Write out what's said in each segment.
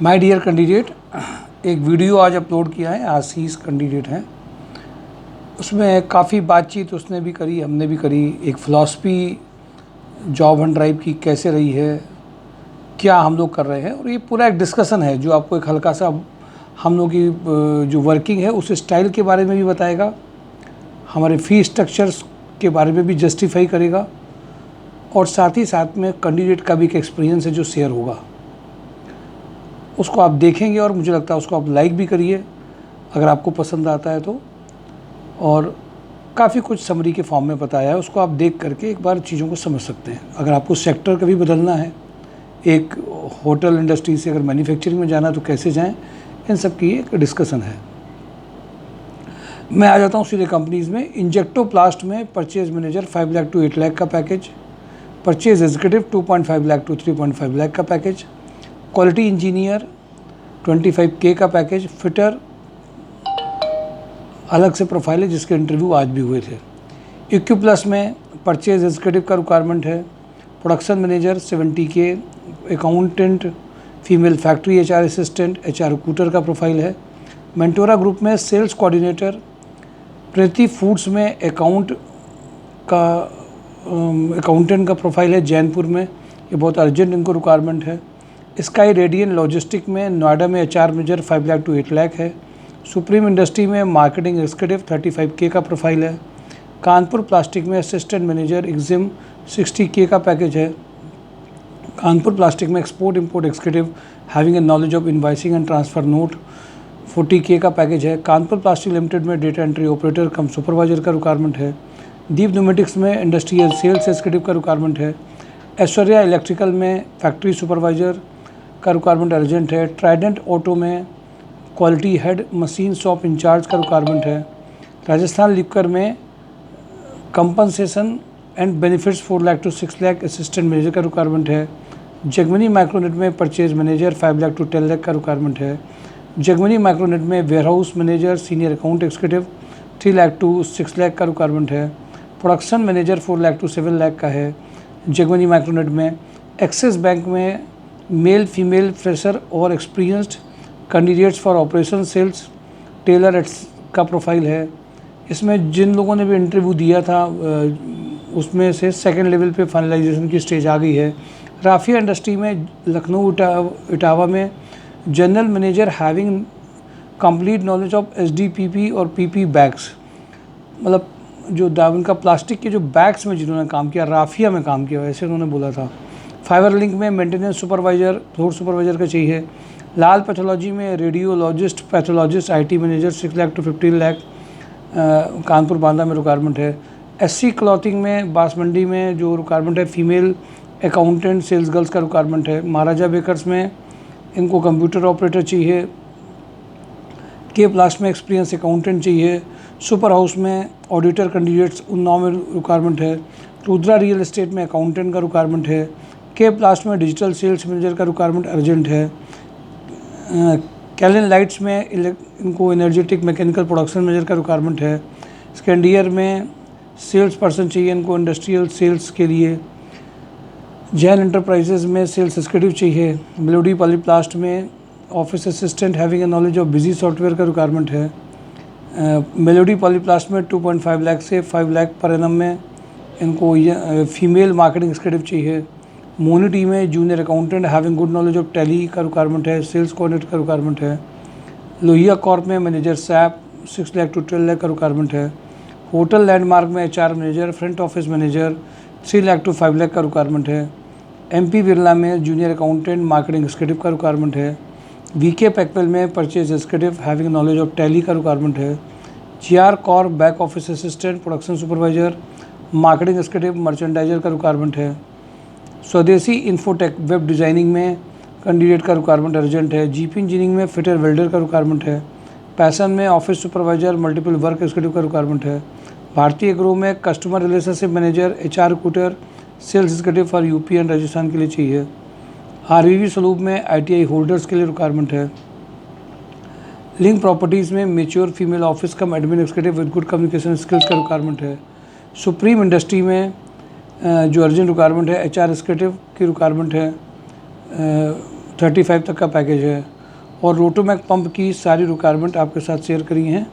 My dear candidate, एक video आज upload किया है। आशीष कैंडिडेट हैं, उसमें काफ़ी बातचीत उसने भी करी, हमने भी करी। एक फ़िलासफ़ी जॉब एंड ड्राइव की कैसे रही है, क्या हम लोग कर रहे हैं, और ये पूरा एक डिस्कशन है जो आपको एक हल्का सा हम लोग की जो वर्किंग है उस स्टाइल के बारे में भी बताएगा, हमारे फ़ी स्ट्रक्चर्स के बारे में भी जस्टिफाई करेगा, और साथ ही साथ में कैंडिडेट का भी एक एक्सपीरियंस है जो शेयर होगा। उसको आप देखेंगे और मुझे लगता है उसको आप लाइक भी करिए अगर आपको पसंद आता है तो। और काफ़ी कुछ समरी के फॉर्म में बताया है, उसको आप देख करके एक बार चीज़ों को समझ सकते हैं। अगर आपको सेक्टर कभी बदलना है, एक होटल इंडस्ट्री से अगर मैन्युफैक्चरिंग में जाना है तो कैसे जाएं, इन सब की एक डिस्कशन है। मैं आ जाता हूँ सीधे कंपनीज़ में। इंजेक्टोप्लास्ट में purchase manager 5 lakh to 8 lakh का package, purchase executive 2.5 lakh to 3.5 lakh का पैकेज, क्वालिटी इंजीनियर 25K का पैकेज, फिटर अलग से प्रोफाइल है जिसके इंटरव्यू आज भी हुए थे। इक्यू प्लस में परचेज एग्जीक्यूटिव का रिक्वायरमेंट है, production manager 70K, accountant female factory HR assistant HR recruiter का प्रोफाइल है। मेंटोरा ग्रुप में सेल्स कोऑर्डिनेटर, प्रीति फूड्स में अकाउंटेंट का प्रोफाइल है जैनपुर में, ये बहुत अर्जेंट इनको रिक्वायरमेंट है। स्काई रेडियन लॉजिस्टिक में नोएडा में HR manager 5 lakh to 8 lakh है। सुप्रीम इंडस्ट्री में मार्केटिंग एग्जीक्यूटिव 35K का प्रोफाइल है। कानपुर प्लास्टिक में असिस्टेंट मैनेजर एग्जिम 60K का पैकेज है। कानपुर प्लास्टिक में export import executive having a knowledge of invoicing and transfer note 40K का पैकेज है। कानपुर प्लास्टिक लिमिटेड में data entry operator cum supervisor का रिक्वायरमेंट है। दीप न्यूमेटिक्स में इंडस्ट्रियल सेल्स एग्जीक्यूटिव का रिक्वायरमेंट है। ऐश्वर्या इलेक्ट्रिकल में फैक्ट्री सुपरवाइजर का रिक्वायरमेंट अर्जेंट है। ट्राइडेंट ऑटो में quality head machine shop incharge का रिक्वायरमेंट है। राजस्थान लिक्कर में compensation and benefits 4 lakh to 6 lakh assistant manager का रिक्वायरमेंट है। जगमनी माइक्रोनेट में purchase manager 5 lakh to 10 lakh का रिक्वायरमेंट है। जगमनी माइक्रोनेट में warehouse manager senior account executive 3 lakh to 6 lakh का रिक्वायरमेंट है। Production manager 4 lakh to 7 lakh का है जगमनी माइक्रोनेट में। एक्सिस बैंक में मेल फीमेल फ्रेशर और experienced candidates for operation sales teller का प्रोफाइल है। इसमें जिन लोगों ने भी इंटरव्यू दिया था उसमें से सेकंड लेवल पे फाइनलाइजेशन की स्टेज आ गई है। राफिया इंडस्ट्री में लखनऊ इटावा में general manager having complete knowledge of SDPP और PP बैग्स, मतलब जो उनका प्लास्टिक के जो बैग्स में जिन्होंने काम किया, राफिया में काम किया, ऐसे उन्होंने बोला था। फाइबर लिंक में मेंटेनेंस सुपरवाइजर फ्लोर सुपरवाइजर का चाहिए। लाल पैथोलॉजी में radiologist pathologist IT manager 6 lakh to 15 lakh Kanpur Banda में रिक्वायरमेंट है। SC क्लॉथिंग में बांसमंडी में जो रिक्वायरमेंट है फीमेल अकाउंटेंट सेल्स गर्ल्स का रिक्वायरमेंट है। महाराजा बेकर्स में इनको कंप्यूटर ऑपरेटर चाहिए। के प्लास्ट में एक्सपीरियंस अकाउंटेंट चाहिए। सुपर हाउस में ऑडिटर कैंडिडेट्स उन्नाव में रिक्वायरमेंट है। रुद्रा रियल एस्टेट में अकाउंटेंट का रिक्वायरमेंट है। के प्लास्ट में डिजिटल सेल्स मैनेजर का रिक्वायरमेंट अर्जेंट है। कैलिन लाइट्स में इनको एनर्जेटिक मैकेनिकल प्रोडक्शन मैनेजर का रिक्वायरमेंट है। स्कैंडियर में सेल्स पर्सन चाहिए इनको इंडस्ट्रियल सेल्स के लिए। जैन एंटरप्राइजेज में सेल्स एग्जीक्यूटिव चाहिए। मेलोडी पॉलीप्लास्ट में office assistant having a knowledge of busy software का रिक्वायरमेंट है। मेलोडी पॉलीप्लास्ट में 2.5 लाख से 5 लाख पर एनम में इनको फीमेल मार्केटिंग एग्जीक्यूटिव चाहिए। मोनिटी में junior accountant having good knowledge of Tally का रिक्वायरमेंट है। सेल्स कोऑर्डिनेटर का रिक्वायरमेंट है। लोहिया कॉर्प में manager SAP 6 lakh to 12 lakh का रिक्वायरमेंट है। होटल लैंडमार्क में HR manager front office manager 3 lakh to 5 lakh का रिक्वायरमेंट है। MP बिरला में जूनियर अकाउंटेंट मार्केटिंग एग्जीक्यूटिव का रिक्वायरमेंट है। VK पैकवेल में purchase executive having knowledge of Tally का रिक्वायरमेंट है। GR corp back office assistant production supervisor marketing executive merchandiser का requirement है। स्वदेशी इन्फोटेक वेब डिज़ाइनिंग में कैंडिडेट का रिक्वायरमेंट अर्जेंट है। GP इंजीनियरिंग में फिटर वेल्डर का रिक्वायरमेंट है। पैसन में office supervisor multiple work executive का रिक्वायरमेंट है। भारतीय एग्रो में customer relationship manager HR recruiter sales executive for UP and Rajasthan के लिए चाहिए। RVV सलूब में ITI होल्डर्स के लिए रिक्वायरमेंट है। लिंक प्रॉपर्टीज़ में mature female office come admin executive with good communication skills का रिक्वायरमेंट है। सुप्रीम इंडस्ट्री में जो अर्जेंट रिक्वायरमेंट है HR एग्जीक्यूटिव की रिक्वायरमेंट है। 35 तक का पैकेज है। और रोटोमैक पंप की सारी रिक्वायरमेंट आपके साथ शेयर करी हैं,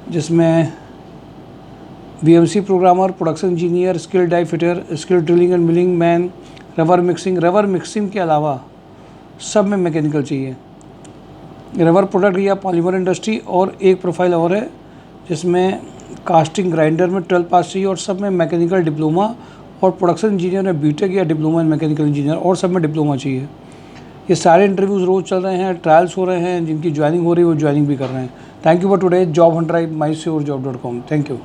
जिसमें VMC programmer, production engineer, skill die fitter, skill drilling and milling man, rubber mixing के अलावा सब में मैकेनिकल चाहिए। रबर प्रोडक्ट या पॉलीमर इंडस्ट्री, और एक प्रोफाइल और है जिसमें कास्टिंग ग्राइंडर में 12 पास चाहिए, और सब में मैकेनिकल डिप्लोमा, और प्रोडक्शन इंजीनियर में बीटेक या डिप्लोमा इन मैकेनिकल इंजीनियर, और सब में डिप्लोमा चाहिए। ये सारे इंटरव्यूज़ रोज़ चल रहे हैं, ट्रायल्स हो रहे हैं, जिनकी ज्वाइनिंग हो रही है वो ज्वाइनिंग भी कर रहे हैं। Thank you for today job Hunt drive, mysurejob.com। Thank you.